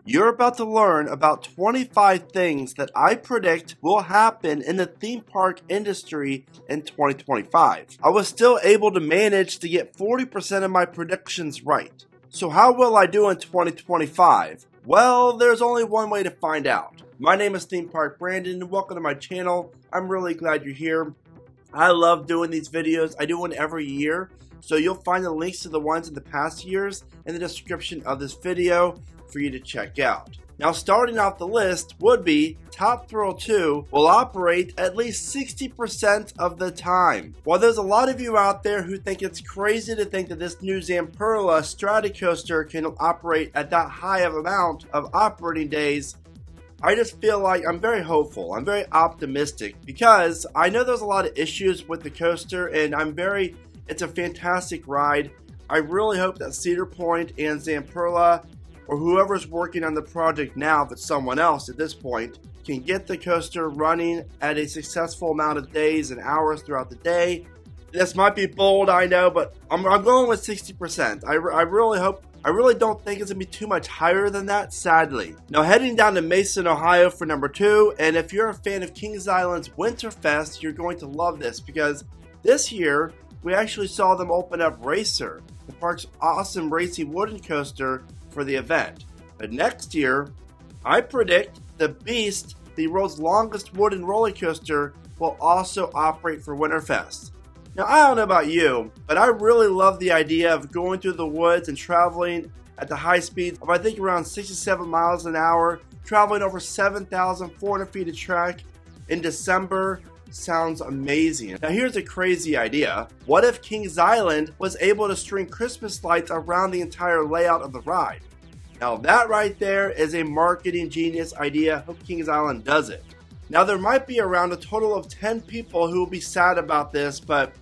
You're about to learn about 25 things that I predict will happen in the theme park industry in 2025. I was still able to manage to get 40% of my predictions right. So how will I do in 2025? Well, there's only one way to find out. My name is Theme Park Brandon and welcome to my channel. I'm really glad you're here. I love doing these videos. I do one every year. So you'll find the links to the ones in the past years in the description of this video for you to check out. Now, starting off the list would be Top Thrill 2 will operate at least 60% of the time. While there's a lot of you out there who think it's crazy to think that this new Zamperla Stratocoaster can operate at that high of amount of operating days, I just feel like I'm very hopeful. I'm very optimistic because I know there's a lot of issues with the coaster and it's a fantastic ride. I really hope that Cedar Point and Zamperla, or whoever's working on the project now, if it's someone else at this point, can get the coaster running at a successful amount of days and hours throughout the day. This might be bold, I know, but I'm going with 60%. I really don't think it's going to be too much higher than that, sadly. Now, heading down to Mason, Ohio for number 2, and if you're a fan of Kings Island's Winterfest, you're going to love this because this year, we actually saw them open up Racer, the park's awesome racy wooden coaster, for the event. But next year, I predict the Beast, the world's longest wooden roller coaster, will also operate for Winterfest. Now, I don't know about you, but I really love the idea of going through the woods and traveling at the high speeds of I think around 67 miles an hour, traveling over 7,400 feet of track in December. Sounds amazing. Now, here's a crazy idea. What if Kings Island was able to string Christmas lights around the entire layout of the ride? Now, that right there is a marketing genius idea. Hope Kings Island does it. Now, there might be around a total of 10 people who will be sad about this, but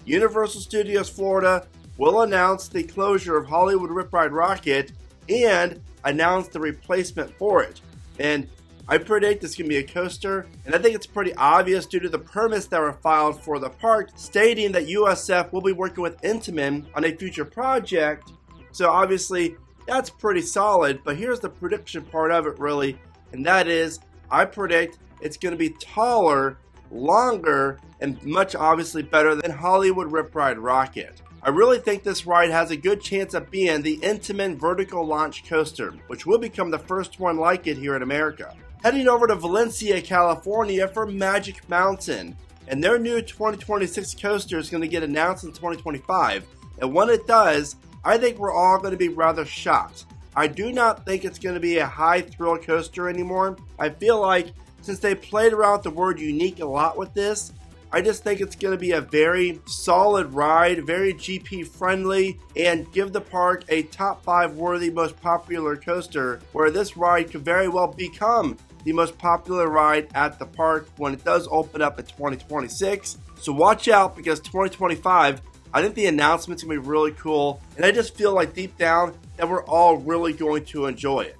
Universal Studios Florida will announce the closure of Hollywood Rip Ride Rocket and announce the replacement for it. And I predict this can be a coaster, and I think it's pretty obvious due to the permits that were filed for the park stating that USF will be working with Intamin on a future project. So obviously that's pretty solid, but here's the prediction part of it really, and that is I predict it's going to be taller, longer, and much obviously better than Hollywood Rip Ride Rocket. I really think this ride has a good chance of being the Intamin vertical launch coaster, which will become the first one like it here in America. Heading over to Valencia, California for Magic Mountain, and their new 2026 coaster is going to get announced in 2025, and when it does, I think we're all going to be rather shocked. I do not think it's going to be a high thrill coaster anymore. I feel like since they played around with the word unique a lot with this, I just think it's going to be a very solid ride, very GP friendly, and give the park a top 5 worthy most popular coaster, where this ride could very well become the most popular ride at the park when it does open up in 2026. So watch out, because 2025, I think the announcement's going to be really cool, and I just feel like deep down that we're all really going to enjoy it.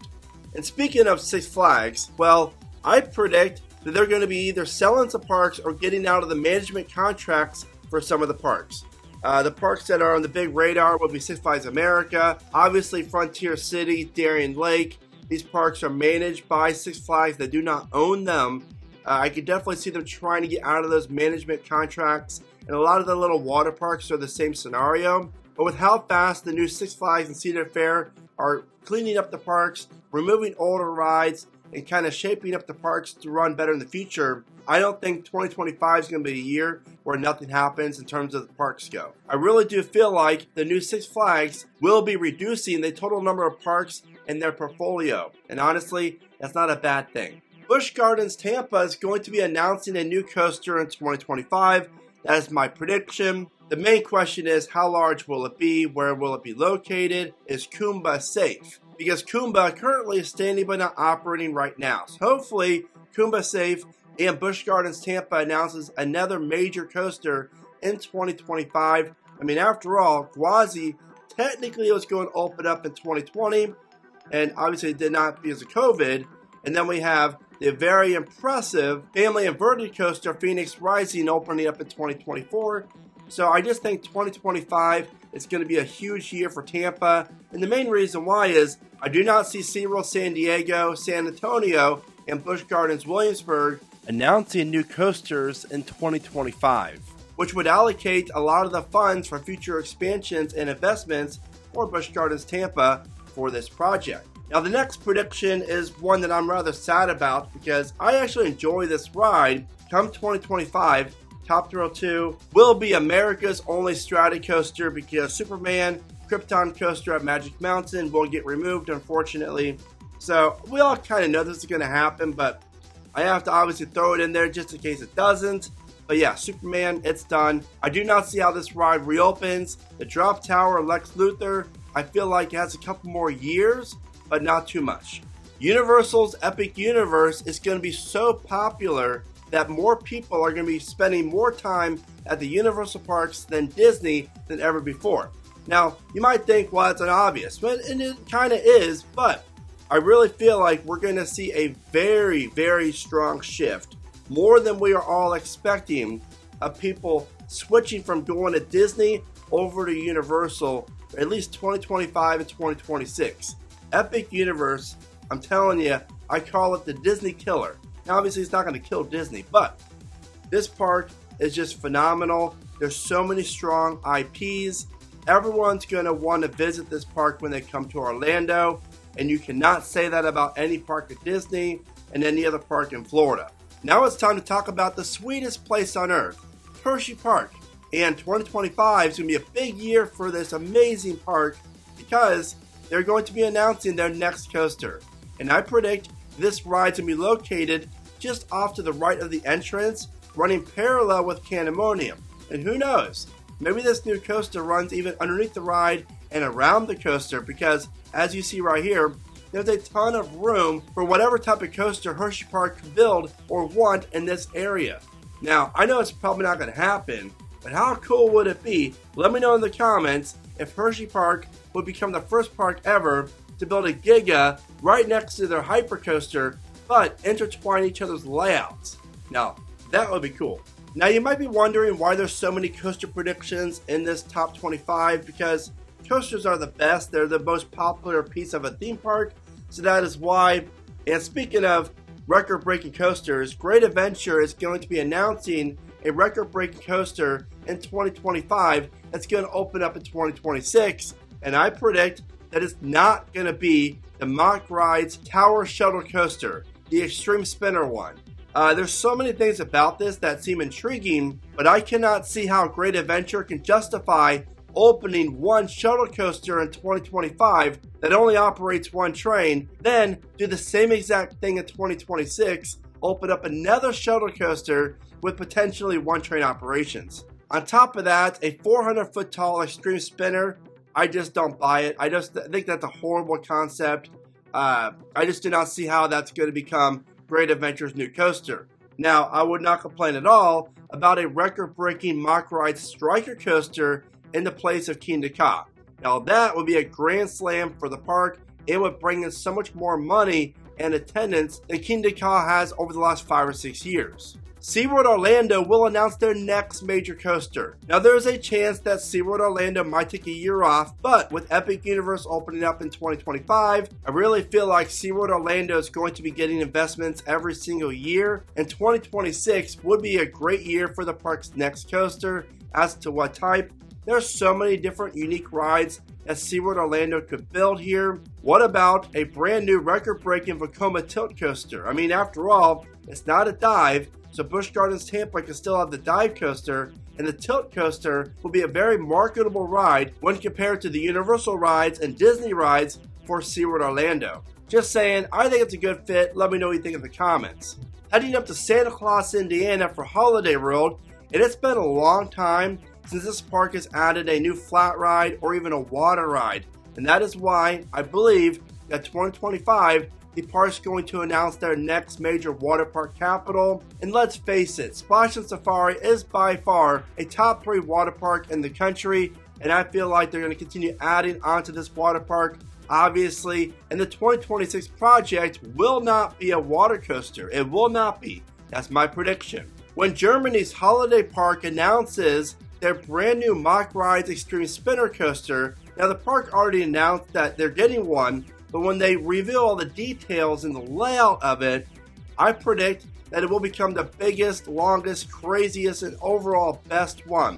And speaking of Six Flags, well, I predict that they're going to be either selling some parks or getting out of the management contracts for some of the parks. The parks that are on the big radar will be Six Flags America, obviously Frontier City, Darien Lake. These parks are managed by Six Flags. They do not own them. I could definitely see them trying to get out of those management contracts. And a lot of the little water parks are the same scenario. But with how fast the new Six Flags and Cedar Fair are cleaning up the parks, removing older rides, and kind of shaping up the parks to run better in the future, I don't think 2025 is going to be a year where nothing happens in terms of the parks go. I really do feel like the new Six Flags will be reducing the total number of parks in their portfolio. And honestly, that's not a bad thing. Busch Gardens Tampa is going to be announcing a new coaster in 2025. That is my prediction. The main question is, how large will it be? Where will it be located? Is Kumba safe? Because Kumba currently is standing but not operating right now. So hopefully Kumba safe and Busch Gardens Tampa announces another major coaster in 2025. I mean, after all, Gwazi technically was going to open up in 2020, and obviously it did not because of COVID. And then we have the very impressive family inverted coaster Phoenix Rising opening up in 2024. So I just think 2025 it's going to be a huge year for Tampa. And the main reason why is I do not see SeaWorld San Diego, San Antonio, and Busch Gardens Williamsburg announcing new coasters in 2025, which would allocate a lot of the funds for future expansions and investments for Busch Gardens Tampa for this project. Now the next prediction is one that I'm rather sad about because I actually enjoy this ride. Come 2025, Top Thrill 2 will be America's only Stratocoaster because Superman Krypton Coaster at Magic Mountain will get removed, unfortunately. So we all kind of know this is going to happen, but I have to obviously throw it in there just in case it doesn't. But yeah, Superman, it's done. I do not see how this ride reopens. The Drop Tower, Lex Luthor, I feel like it has a couple more years, but not too much. Universal's Epic Universe is going to be so popular that more people are going to be spending more time at the Universal parks than Disney than ever before. Now, you might think, well, it's an obvious, and it kind of is, but I really feel like we're going to see a very, very strong shift, more than we are all expecting, of people switching from going to Disney over to Universal, at least 2025 and 2026. Epic Universe, I'm telling you, I call it the Disney killer. Now, obviously, it's not going to kill Disney, but this park is just phenomenal. There's so many strong IPs. Everyone's going to want to visit this park when they come to Orlando, and you cannot say that about any park at Disney and any other park in Florida. Now it's time to talk about the sweetest place on earth, Hershey Park. And 2025 is going to be a big year for this amazing park because they're going to be announcing their next coaster. And I predict this ride's going to be located just off to the right of the entrance, running parallel with Candemonium. And who knows, maybe this new coaster runs even underneath the ride and around the coaster because, as you see right here, there's a ton of room for whatever type of coaster Hershey Park could build or want in this area. Now, I know it's probably not going to happen, but how cool would it be? Let me know in the comments if Hershey Park would become the first park ever to build a Giga right next to their hypercoaster, but intertwine each other's layouts. Now, that would be cool. Now, you might be wondering why there's so many coaster predictions in this top 25, because coasters are the best. They're the most popular piece of a theme park, so that is why. And speaking of record-breaking coasters, Great Adventure is going to be announcing a record-breaking coaster in 2025 that's going to open up in 2026, and I predict that it's not going to be the Mock Rides Tower Shuttle Coaster, the Extreme Spinner one. There's so many things about this that seem intriguing, but I cannot see how Great Adventure can justify opening one shuttle coaster in 2025 that only operates one train, then do the same exact thing in 2026, open up another shuttle coaster with potentially one train operations. On top of that, a 400-foot tall Extreme Spinner, I just don't buy it. I just think that's a horrible concept. I just do not see how that's going to become Great Adventure's new coaster. Now, I would not complain at all about a record-breaking Mock Ride Striker coaster in the place of Kingda Ka. Now, that would be a grand slam for the park. It would bring in so much more money and attendance than Kingda Ka has over the last 5 or 6 years. SeaWorld Orlando will announce their next major coaster. Now, there is a chance that SeaWorld Orlando might take a year off, but with Epic Universe opening up in 2025, I really feel like SeaWorld Orlando is going to be getting investments every single year, and 2026 would be a great year for the park's next coaster. As to what type, there's so many different unique rides that SeaWorld Orlando could build here. What about a brand new record-breaking Vekoma Tilt Coaster? I mean, after all, it's not a dive, so Busch Gardens Tampa can still have the dive coaster, and the tilt coaster will be a very marketable ride when compared to the Universal rides and Disney rides for SeaWorld Orlando. Just saying, I think it's a good fit. Let me know what you think in the comments. Heading up to Santa Claus, Indiana for Holiday World, and it's been a long time since this park has added a new flat ride or even a water ride, and that is why I believe that 2025 the park's going to announce their next major water park capital. And let's face it, Splash and Safari is by far a top 3 water park in the country, and I feel like they're going to continue adding onto this water park, obviously. And the 2026 project will not be a water coaster. It will not be. That's my prediction. When Germany's holiday park announces their brand new Mock Rides Extreme Spinner Coaster. Now the park already announced that they're getting one, but when they reveal all the details and the layout of it, I predict that it will become the biggest, longest, craziest, and overall best one.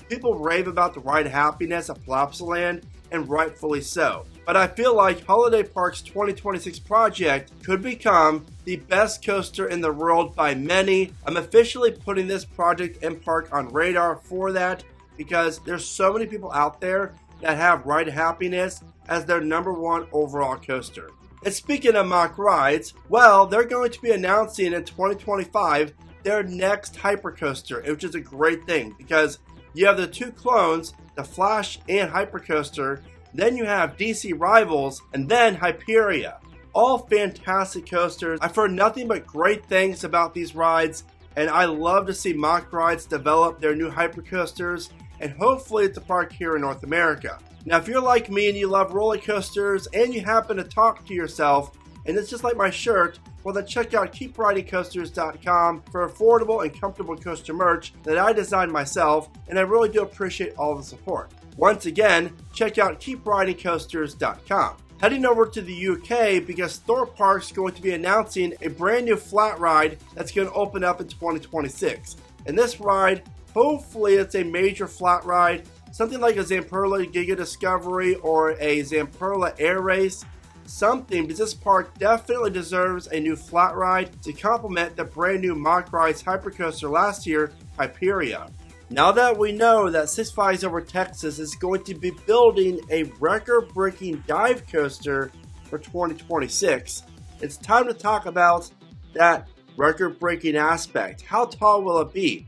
People rave about the ride Happiness at Plopsaland, and rightfully so. But I feel like Holiday Park's 2026 project could become the best coaster in the world by many. I'm officially putting this project in park on radar for that because there's so many people out there that have Ride Happiness as their #1 overall coaster. And speaking of mock rides, well, they're going to be announcing in 2025 their next hypercoaster, which is a great thing because you have the two clones, the Flash and Hypercoaster, then you have DC Rivals, and then Hyperia. All fantastic coasters. I've heard nothing but great things about these rides, and I love to see mock rides develop their new hypercoasters, and hopefully it's a park here in North America. Now, if you're like me and you love roller coasters, and you happen to talk to yourself, and it's just like my shirt, well then check out keepridingcoasters.com for affordable and comfortable coaster merch that I designed myself, and I really do appreciate all the support. Once again, check out keepridingcoasters.com. Heading over to the UK because Thorpe Park's going to be announcing a brand new flat ride that's going to open up in 2026. And this ride, hopefully it's a major flat ride, something like a Zamperla Giga Discovery or a Zamperla Air Race. Something, because this park definitely deserves a new flat ride to complement the brand new Mock Rides Hypercoaster last year, Hyperia. Now that we know that Six Flags Over Texas is going to be building a record-breaking dive coaster for 2026, it's time to talk about that record-breaking aspect. How tall will it be?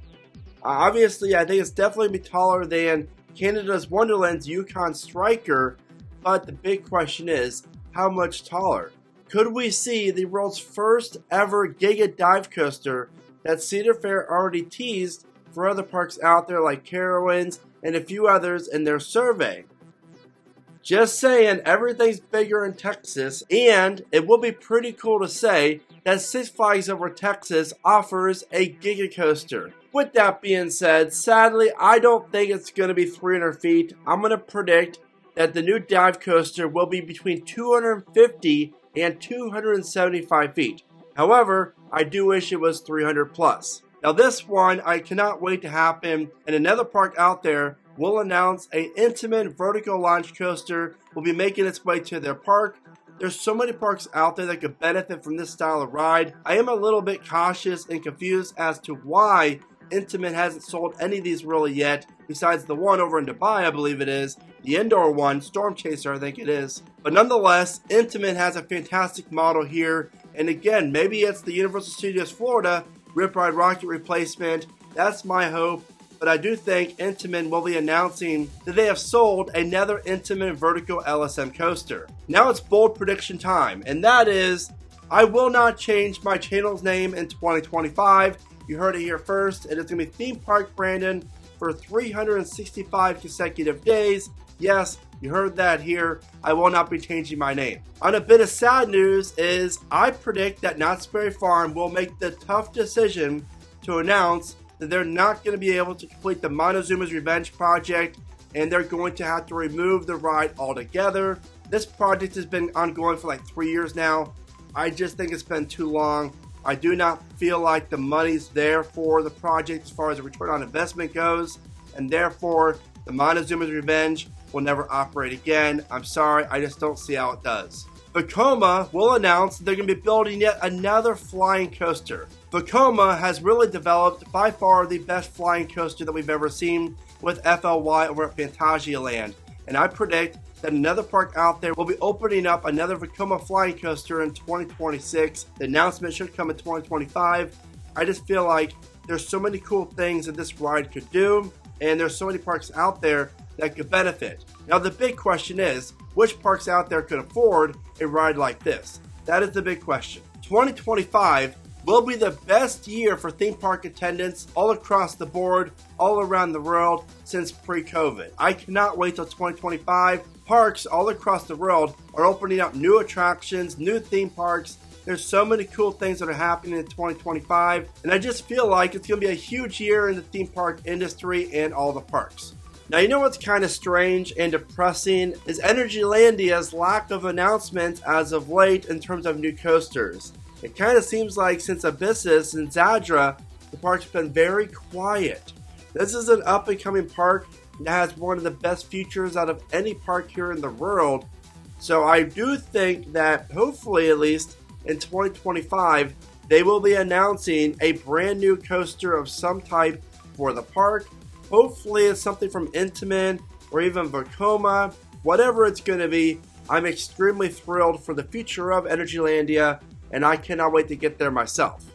Obviously, I think it's definitely be taller than Canada's Wonderland's Yukon Striker, but the big question is, how much taller? Could we see the world's first ever Giga Dive Coaster that Cedar Fair already teased for other parks out there like Carowinds and a few others in their survey? Just saying, everything's bigger in Texas, and it will be pretty cool to say that Six Flags Over Texas offers a Giga Coaster. With that being said, sadly, I don't think it's going to be 300 feet. I'm going to predict that the new dive coaster will be between 250 and 275 feet. However, I do wish it was 300 plus. Now this one, I cannot wait to happen, and another park out there will announce a Intamin vertical launch coaster will be making its way to their park. There's so many parks out there that could benefit from this style of ride. I am a little bit cautious and confused as to why Intamin hasn't sold any of these really yet, besides the one over in Dubai, I believe it is, the indoor one, Storm Chaser I think it is. But nonetheless, Intamin has a fantastic model here, and again, maybe it's the Universal Studios Florida Rip Ride Rocket replacement. That's my hope. But I do think Intamin will be announcing that they have sold another Intamin vertical LSM coaster. Now it's bold prediction time, and that is, I will not change my channel's name in 2025. You heard it here first. It is going to be Theme Park Brandon for 365 consecutive days. Yes, you heard that here. I will not be changing my name. On a bit of sad news is I predict that Knott's Berry Farm will make the tough decision to announce that they're not going to be able to complete the Montezuma's Revenge project, and they're going to have to remove the ride altogether. This project has been ongoing for like 3 years now. I just think it's been too long. I do not feel like the money's there for the project as far as the return on investment goes, and therefore the Montezuma's Revenge will never operate again. I'm sorry, I just don't see how it does. Vekoma will announce they're going to be building yet another flying coaster. Vekoma has really developed by far the best flying coaster that we've ever seen with FLY over at Phantasialand, and I predict that another park out there will be opening up another Vekoma flying coaster in 2026. The announcement should come in 2025. I just feel like there's so many cool things that this ride could do, and there's so many parks out there that could benefit. Now the big question is, which parks out there could afford a ride like this? That is the big question. 2025 will be the best year for theme park attendance all across the board, all around the world since pre-COVID. I cannot wait till 2025. Parks all across the world are opening up new attractions, new theme parks, There's so many cool things that are happening in 2025, and I just feel like it's going to be a huge year in the theme park industry and all the parks. Now, you know what's kind of strange and depressing is Energylandia's lack of announcements as of late in terms of new coasters. It kind of seems like since Abyssus and Zadra, the park's been very quiet. This is an up-and-coming park that has one of the best futures out of any park here in the world. So I do think that hopefully at least in 2025, they will be announcing a brand new coaster of some type for the park. Hopefully it's something from Intamin or even Vekoma. Whatever it's going to be, I'm extremely thrilled for the future of Energylandia, and I cannot wait to get there myself.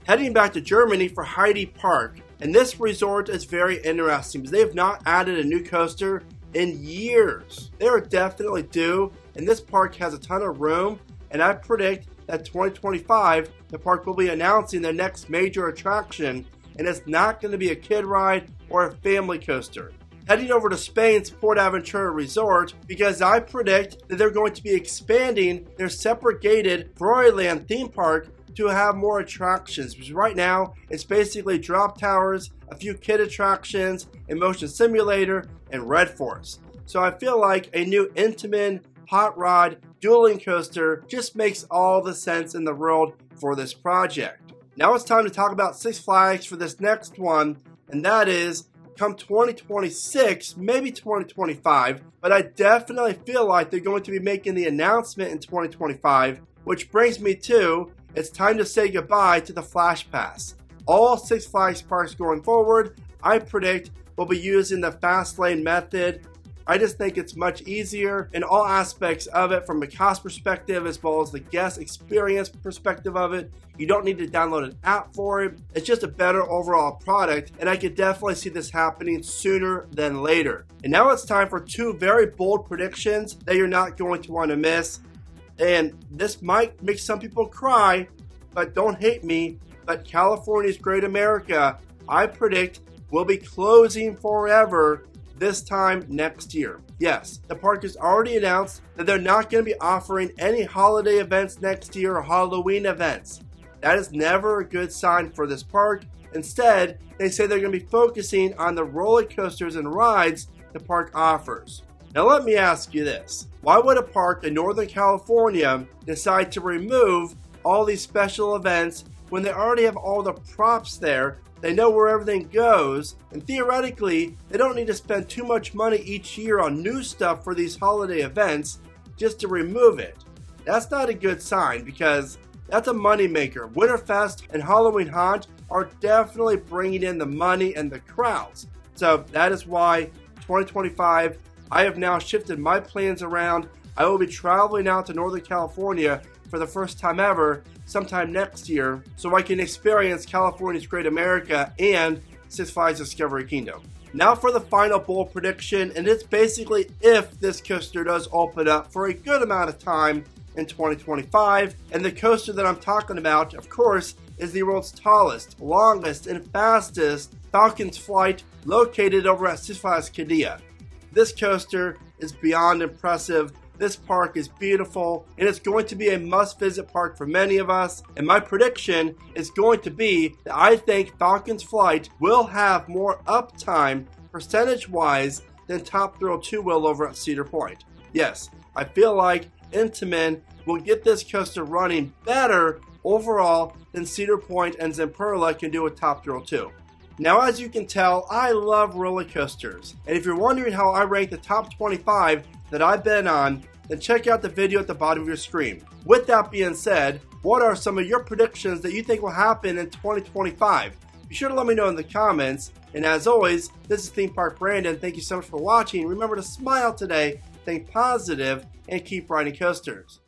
Heading back to Germany for Heidi Park, and this resort is very interesting because they have not added a new coaster in years. They are definitely due, and this park has a ton of room, and I predict that 2025, the park will be announcing their next major attraction, and it's not going to be a kid ride or a family coaster. Heading over to Spain's PortAventura Resort because I predict that they're going to be expanding their separate gated Froyland theme park to have more attractions, because right now it's basically drop towers, a few kid attractions, a motion simulator, and Red Force. So I feel like a new Intamin hot rod dueling coaster just makes all the sense in the world for this project. Now it's time to talk about Six Flags for this next one, and that is come 2026, maybe 2025, but I definitely feel like they're going to be making the announcement in 2025, which brings me to it's time to say goodbye to the Flash Pass. All Six Flags parks going forward, I predict, will be using the fast lane method. I just think it's much easier in all aspects of it from a cost perspective as well as the guest experience perspective of it. You don't need to download an app for it. It's just a better overall product, and I could definitely see this happening sooner than later. And now it's time for two very bold predictions that you're not going to want to miss. And this might make some people cry, but don't hate me. But California's Great America, I predict, will be closing forever this time next year. Yes, the park has already announced that they're not going to be offering any holiday events next year or Halloween events. That is never a good sign for this park. Instead, they say they're going to be focusing on the roller coasters and rides the park offers. Now let me ask you this. Why would a park in Northern California decide to remove all these special events when they already have all the props there? They know where everything goes, and theoretically, they don't need to spend too much money each year on new stuff for these holiday events just to remove it. That's not a good sign because that's a moneymaker. Winterfest and Halloween Haunt are definitely bringing in the money and the crowds. So that is why 2025, I have now shifted my plans around. I will be traveling out to Northern California for the first time ever sometime next year so I can experience California's Great America and Six Flags Discovery Kingdom. Now for the final bold prediction, and it's basically if this coaster does open up for a good amount of time in 2025. And the coaster that I'm talking about, of course, is the world's tallest, longest, and fastest Falcon's Flight located over at Six Flags Qiddiya. This coaster is beyond impressive. This park is beautiful, and it's going to be a must-visit park for many of us. And my prediction is going to be that I think Falcon's Flight will have more uptime percentage-wise than Top Thrill 2 will over at Cedar Point. Yes, I feel like Intamin will get this coaster running better overall than Cedar Point and Zamperla can do with Top Thrill 2. Now, as you can tell, I love roller coasters, and if you're wondering how I rank the top 25 that I've been on, then check out the video at the bottom of your screen. With that being said, what are some of your predictions that you think will happen in 2025? Be sure to let me know in the comments, and as always, this is Theme Park Brandon. Thank you so much for watching. Remember to smile today, think positive, and keep riding coasters.